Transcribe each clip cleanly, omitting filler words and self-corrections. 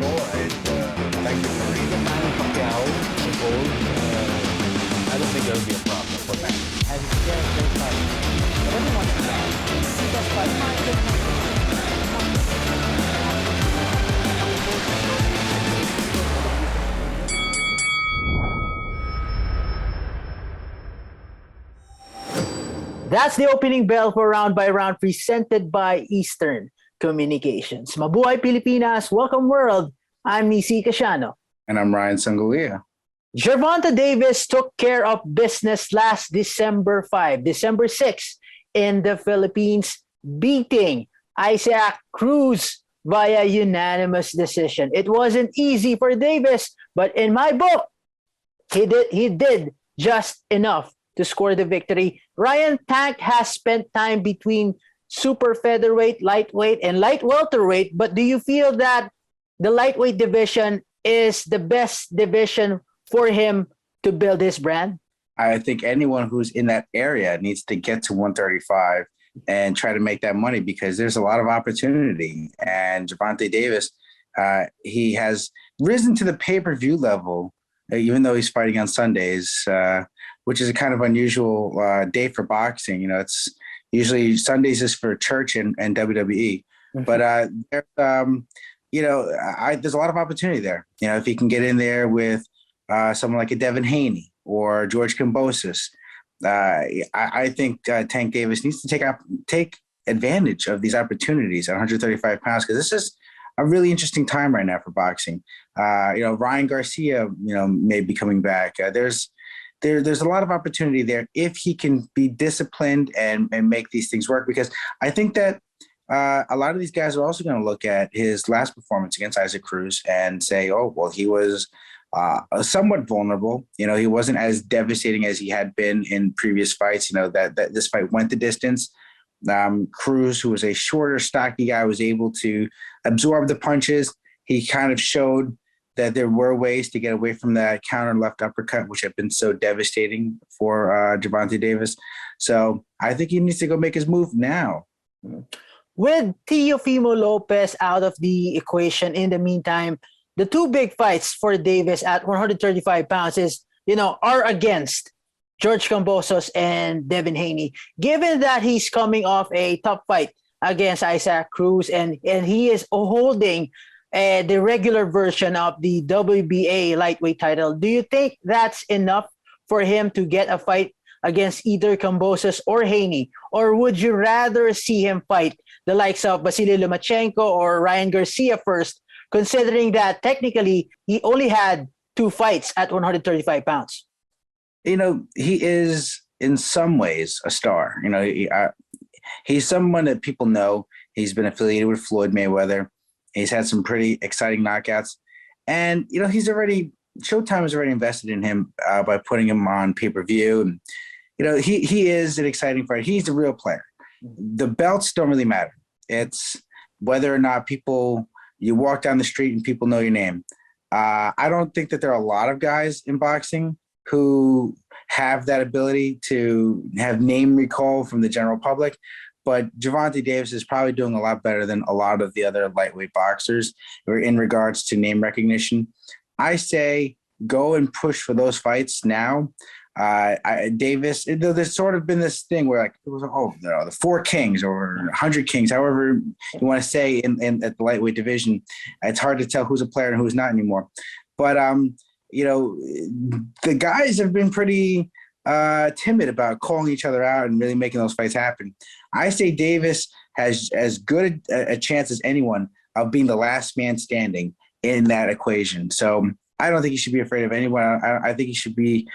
ko is like the Marina Manny Pacquiao of old. I don't think there'll be a problem for that. As it's just very fun. But everyone is that. Because by the time That's the opening bell for Round by Round presented by Eastern Communications. Mabuhay Pilipinas, welcome world. I'm Nisi Casiano. And I'm Ryan Sangalia. Gervonta Davis took care of business last December 6, in the Philippines, beating Isaac Cruz via unanimous decision. It wasn't easy for Davis, but in my book, he did just enough to score the victory. Ryan, Tank has spent time between super featherweight, lightweight, and light welterweight, but do you feel that the lightweight division is the best division for him to build his brand? I think anyone who's in that area needs to get to 135 and try to make that money because there's a lot of opportunity. And Gervonta Davis, he has risen to the pay-per-view level, even though he's fighting on Sundays, which is a kind of unusual day for boxing. You know, it's usually Sundays is for church and WWE. Mm-hmm. But there's a lot of opportunity there. You know, if he can get in there with someone like a Devin Haney or George Kambosos, I think Tank Davis needs to take advantage of these opportunities at 135 pounds because this is a really interesting time right now for boxing. Ryan Garcia, may be coming back. There's a lot of opportunity there if he can be disciplined and make these things work. Because I think that a lot of these guys are also going to look at his last performance against Isaac Cruz and say, oh, well, he was somewhat vulnerable. He wasn't as devastating as he had been in previous fights. That this fight went the distance. Cruz, who was a shorter, stocky guy, was able to absorb the punches. He kind of showed that there were ways to get away from that counter left uppercut, which had been so devastating for Gervonta Davis. So I think he needs to go make his move now. With Teofimo Lopez out of the equation in the meantime, the two big fights for Davis at 135 pounds are against George Kambosos and Devin Haney. Given that he's coming off a tough fight against Isaac Cruz and he is holding the regular version of the WBA lightweight title, do you think that's enough for him to get a fight against either Kambosos or Haney? Or would you rather see him fight the likes of Vasily Lomachenko or Ryan Garcia first, considering that technically he only had two fights at 135 pounds? He is in some ways a star. He's someone that people know. He's been affiliated with Floyd Mayweather. He's had some pretty exciting knockouts. And, Showtime has already invested in him by putting him on pay-per-view. And, he is an exciting fighter. He's a real player. The belts don't really matter. It's whether or not you walk down the street and people know your name. I don't think that there are a lot of guys in boxing who have that ability to have name recall from the general public. But Gervonta Davis is probably doing a lot better than a lot of the other lightweight boxers in regards to name recognition. I say go and push for those fights now. Davis, there's sort of been this thing where the 4 kings or 100 kings, however you want to say in at the lightweight division, it's hard to tell who's a player and who's not anymore. But the guys have been pretty timid about calling each other out and really making those fights happen. I say Davis has as good a chance as anyone of being the last man standing in that equation. So I don't think he should be afraid of anyone. I think he should be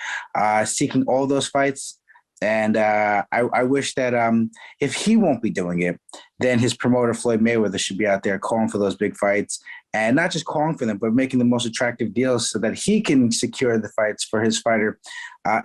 seeking all those fights. And I wish that if he won't be doing it, then his promoter, Floyd Mayweather, should be out there calling for those big fights and not just calling for them, but making the most attractive deals so that he can secure the fights for his fighter.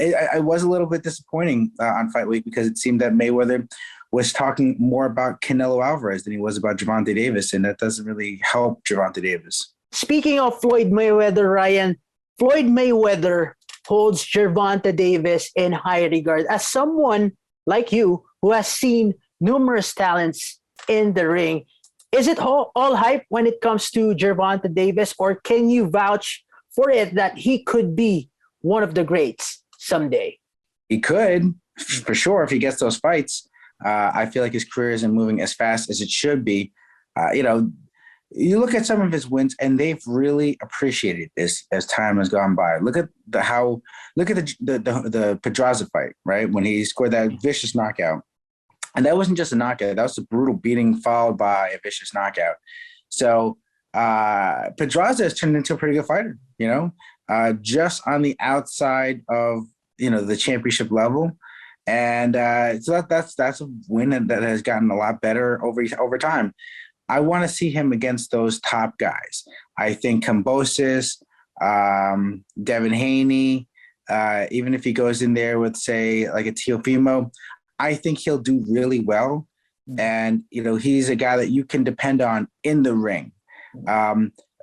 It was a little bit disappointing on Fight Week because it seemed that Mayweather was talking more about Canelo Alvarez than he was about Gervonta Davis, and that doesn't really help Gervonta Davis. Speaking of Floyd Mayweather, Ryan, Floyd Mayweather holds Gervonta Davis in high regard as someone like you who has seen numerous talents in the ring. Is it all hype when it comes to Gervonta Davis, or can you vouch for it that he could be one of the greats someday? He could, for sure, if he gets those fights. I feel like his career isn't moving as fast as it should be. You look at some of his wins, and they've really appreciated this as time has gone by. Look at the Pedraza fight, right? When he scored that vicious knockout, and that wasn't just a knockout; that was a brutal beating followed by a vicious knockout. So Pedraza has turned into a pretty good fighter. Just on the outside of the championship level. And so that's a win that has gotten a lot better over time. I want to see him against those top guys. I think Kambosos, Devin Haney, even if he goes in there with, say, like a Teofimo, I think he'll do really well. And, he's a guy that you can depend on in the ring.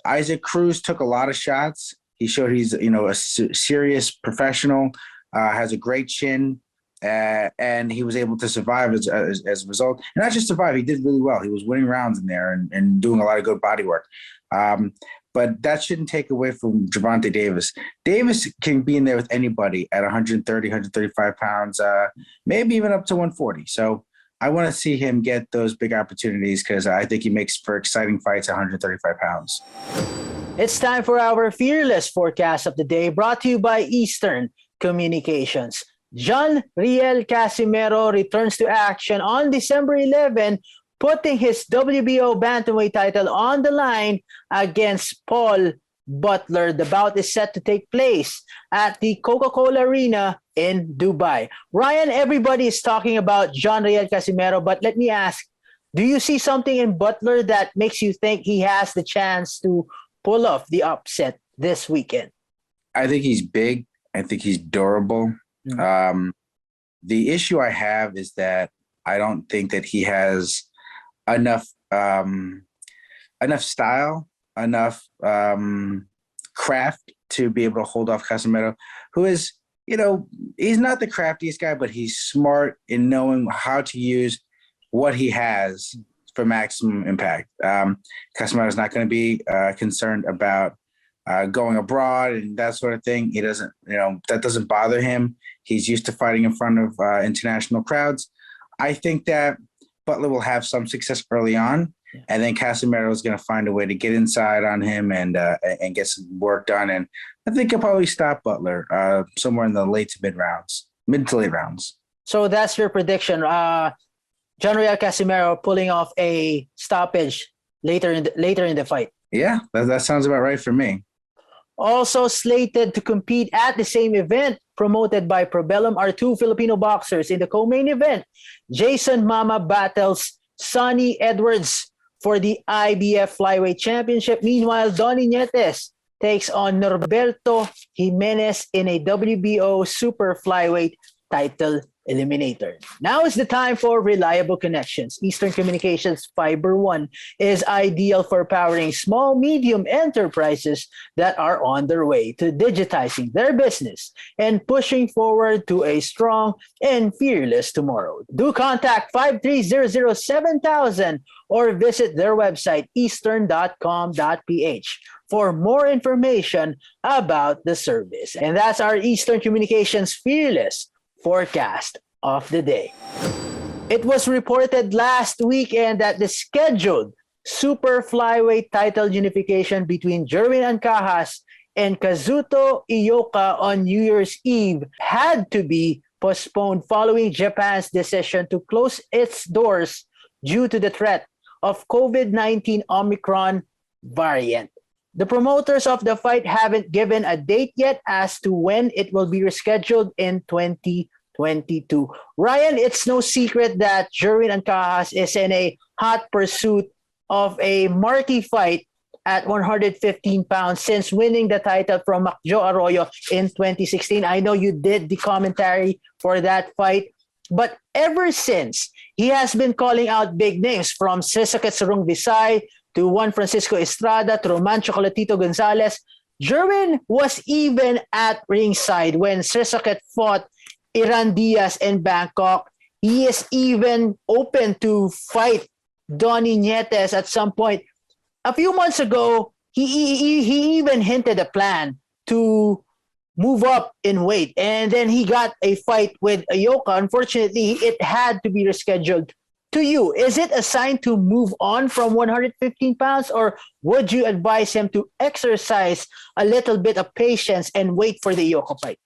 Isaac Cruz took a lot of shots. He showed he's, a serious professional, has a great chin. And he was able to survive as a result. And not just survive, he did really well. He was winning rounds in there and doing a lot of good body work. But that shouldn't take away from Gervonta Davis. Davis can be in there with anybody at 130, 135 pounds, maybe even up to 140. So I want to see him get those big opportunities because I think he makes for exciting fights at 135 pounds. It's time for our Fearless Forecast of the Day, brought to you by Eastern Communications. John Riel Casimero returns to action on December 11, putting his WBO bantamweight title on the line against Paul Butler. The bout is set to take place at the Coca-Cola Arena in Dubai. Ryan, everybody is talking about John Riel Casimero, but let me ask, do you see something in Butler that makes you think he has the chance to pull off the upset this weekend? I think he's big. I think he's durable. The issue I have is that I don't think that he has enough style, enough craft to be able to hold off Casimero, who is, he's not the craftiest guy, but he's smart in knowing how to use what he has for maximum impact. Casimero is not going to be concerned about going abroad and that sort of thing. He doesn't, that doesn't bother him. He's used to fighting in front of international crowds. I think that Butler will have some success early on, and then Casimero is going to find a way to get inside on him and get some work done. And I think he'll probably stop Butler somewhere in the mid to late rounds. So that's your prediction. John Riel Casimero pulling off a stoppage later in the fight. Yeah, that sounds about right for me. Also slated to compete at the same event promoted by Probellum are two Filipino boxers. In the co-main event, Jason Mama battles Sonny Edwards for the IBF Flyweight Championship. Meanwhile, Donnie Nietes takes on Norberto Jimenez in a WBO Super Flyweight title eliminator. Now is the time for reliable connections. Eastern Communications Fiber One is ideal for powering small, medium enterprises that are on their way to digitizing their business and pushing forward to a strong and fearless tomorrow. Do contact 53007,000 or visit their website eastern.com.ph for more information about the service. And that's our Eastern Communications Fearless Forecast of the Day. It was reported last weekend that the scheduled super flyweight title unification between Jerwin Ancajas and Kazuto Ioka on New Year's Eve had to be postponed following Japan's decision to close its doors due to the threat of COVID-19 Omicron variant. The promoters of the fight haven't given a date yet as to when it will be rescheduled in 2022. Ryan, it's no secret that Jerwin Ancajas is in a hot pursuit of a marquee fight at 115 pounds since winning the title from Macjo Arroyo in 2016. I know you did the commentary for that fight, but ever since, he has been calling out big names from Sisuke Sarung Visay to Juan Francisco Estrada to Roman Chocolatito Gonzalez. Jerwin was even at ringside when Sisuke fought Iran Diaz in Bangkok. He is even open to fight Donnie Nietes at some point. A few months ago, he even hinted a plan to move up in weight, and then he got a fight with Ayoka. Unfortunately, it had to be rescheduled. To you, is it a sign to move on from 115 pounds, or would you advise him to exercise a little bit of patience and wait for the Ayoka fight?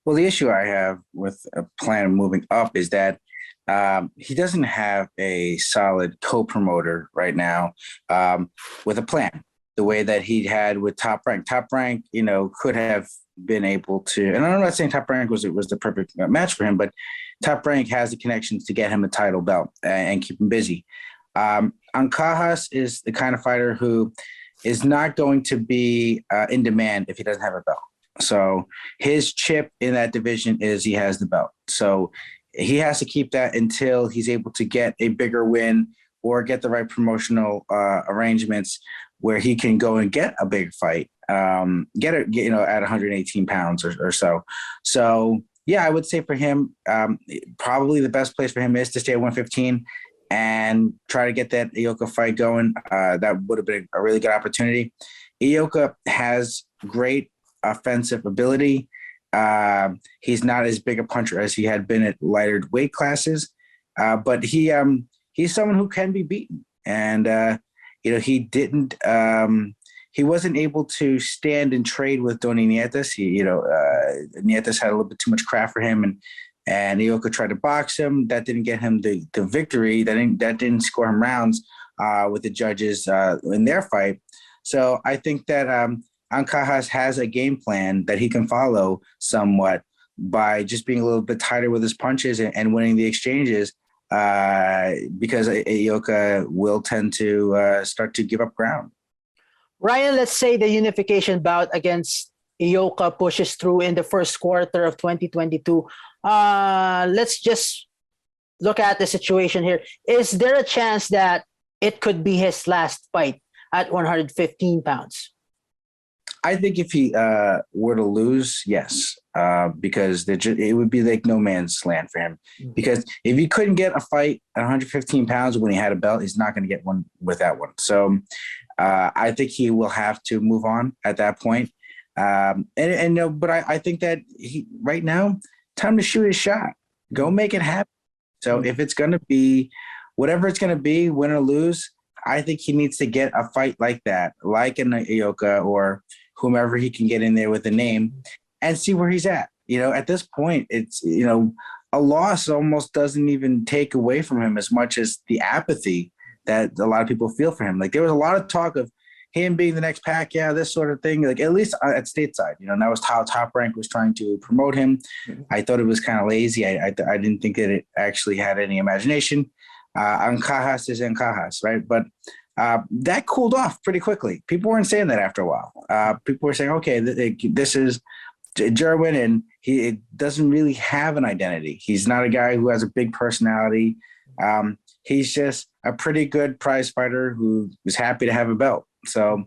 Well, the issue I have with a plan of moving up is that he doesn't have a solid co-promoter right now with a plan. The way that he had with Top Rank. Top Rank, could have been able to, and I'm not saying Top Rank was the perfect match for him, but Top Rank has the connections to get him a title belt and keep him busy. Ancajas is the kind of fighter who is not going to be in demand if he doesn't have a belt. So his chip in that division is he has the belt. So he has to keep that until he's able to get a bigger win or get the right promotional arrangements where he can go and get a big fight, get it, at 118 pounds or so. So yeah, I would say for him, probably the best place for him is to stay at 115 and try to get that Ayoka fight going. That would have been a really good opportunity. Ayoka has great offensive ability. He's not as big a puncher as he had been at lighter weight classes, but he's someone who can be beaten. And he wasn't able to stand and trade with Donnie Nietes. Nietes had a little bit too much craft for him, and Ayoka tried to box him. That didn't get him the victory. That didn't score him rounds with the judges in their fight. So I think that Ancajas has a game plan that he can follow somewhat by just being a little bit tighter with his punches and winning the exchanges, because Ayoka will tend to start to give up ground. Ryan, let's say the unification bout against Ayoka pushes through in the first quarter of 2022. Let's just look at the situation here. Is there a chance that it could be his last fight at 115 pounds? I think if he were to lose, yes, because it would be like no man's land for him. Because if he couldn't get a fight at 115 pounds when he had a belt, he's not going to get one with that one. So I think he will have to move on at that point. But I think that right now, time to shoot his shot. Go make it happen. So if it's going to be whatever it's going to be, win or lose, I think he needs to get a fight like that, like an Ayoka or whomever he can get in there with a name, and see where he's at. At this point, it's, a loss almost doesn't even take away from him as much as the apathy that a lot of people feel for him. Like, there was a lot of talk of him being the next Pacquiao, this sort of thing, like at least at stateside, and that was how Top Rank was trying to promote him. I thought it was kind of lazy. I didn't think that it actually had any imagination. Ancajas is Ancajas, right? But that cooled off pretty quickly. People weren't saying that after a while. People were saying, okay, this is Jerwin, and he doesn't really have an identity. He's not a guy who has a big personality. He's just a pretty good prize fighter who is happy to have a belt. So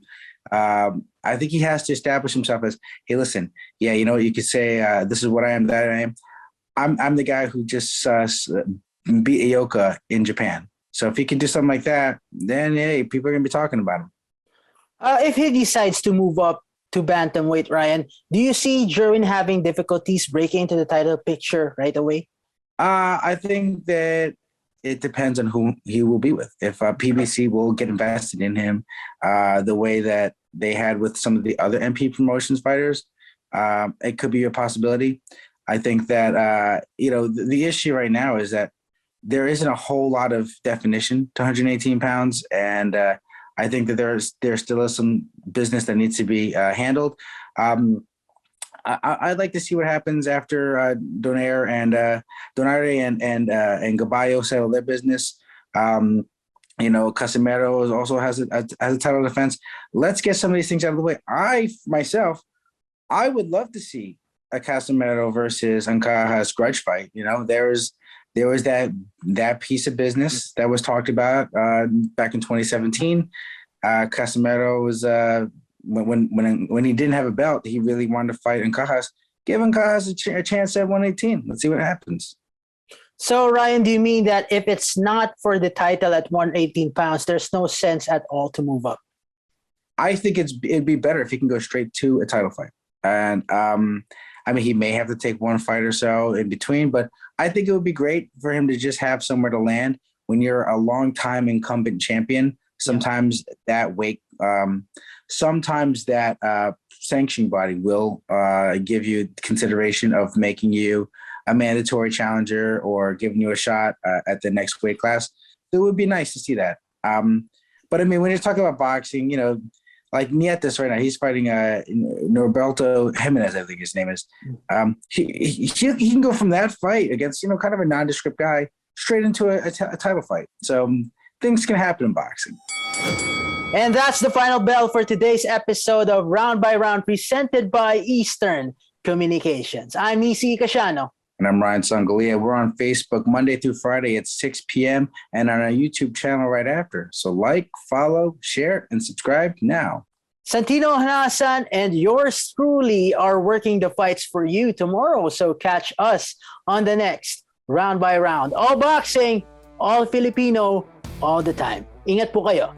I think he has to establish himself as, hey, listen, yeah, you could say this is what I am, that I am. I'm the guy who just beat Ayoka in Japan. So if he can do something like that, then hey, people are going to be talking about him. If he decides to move up to bantamweight, Ryan, do you see Jerwin having difficulties breaking into the title picture right away? I think that it depends on who he will be with. If PBC will get invested in him the way that they had with some of the other MP Promotions fighters, it could be a possibility. I think that, the issue right now is that there isn't a whole lot of definition to 118 pounds. And I think that there still is some business that needs to be handled. I'd like to see what happens after Donaire and Gaballo settle their business. Casimero also has a title defense. Let's get some of these things out of the way. I would love to see a Casimero versus Ancajas grudge fight. There was that piece of business that was talked about back in 2017. Casimero was when he didn't have a belt, he really wanted to fight Ancajas. Give Ancajas a chance at 118. Let's see what happens. So, Ryan, do you mean that if it's not for the title at 118 pounds, there's no sense at all to move up? I think it'd be better if he can go straight to a title fight. And I mean, he may have to take one fight or so in between, but I think it would be great for him to just have somewhere to land. When you're a long-time incumbent champion, sometimes that weight, sometimes that sanctioning body will give you consideration of making you a mandatory challenger or giving you a shot at the next weight class. It would be nice to see that. But I mean, when you're talking about boxing, you know, like Nietes right now, he's fighting Norberto Jimenez, I think his name is. He can go from that fight against, you know, kind of a nondescript guy straight into a title fight. So things can happen in boxing. And that's the final bell for today's episode of Round by Round, presented by Eastern Communications. I'm Isi Casiano. And I'm Ryan Sangalia. We're on Facebook Monday through Friday at 6 p.m. and on our YouTube channel right after. So like, follow, share, and subscribe now. Santino Hanasan and yours truly are working the fights for you tomorrow. So catch us on the next Round by Round. All boxing, all Filipino, all the time. Ingat po kayo.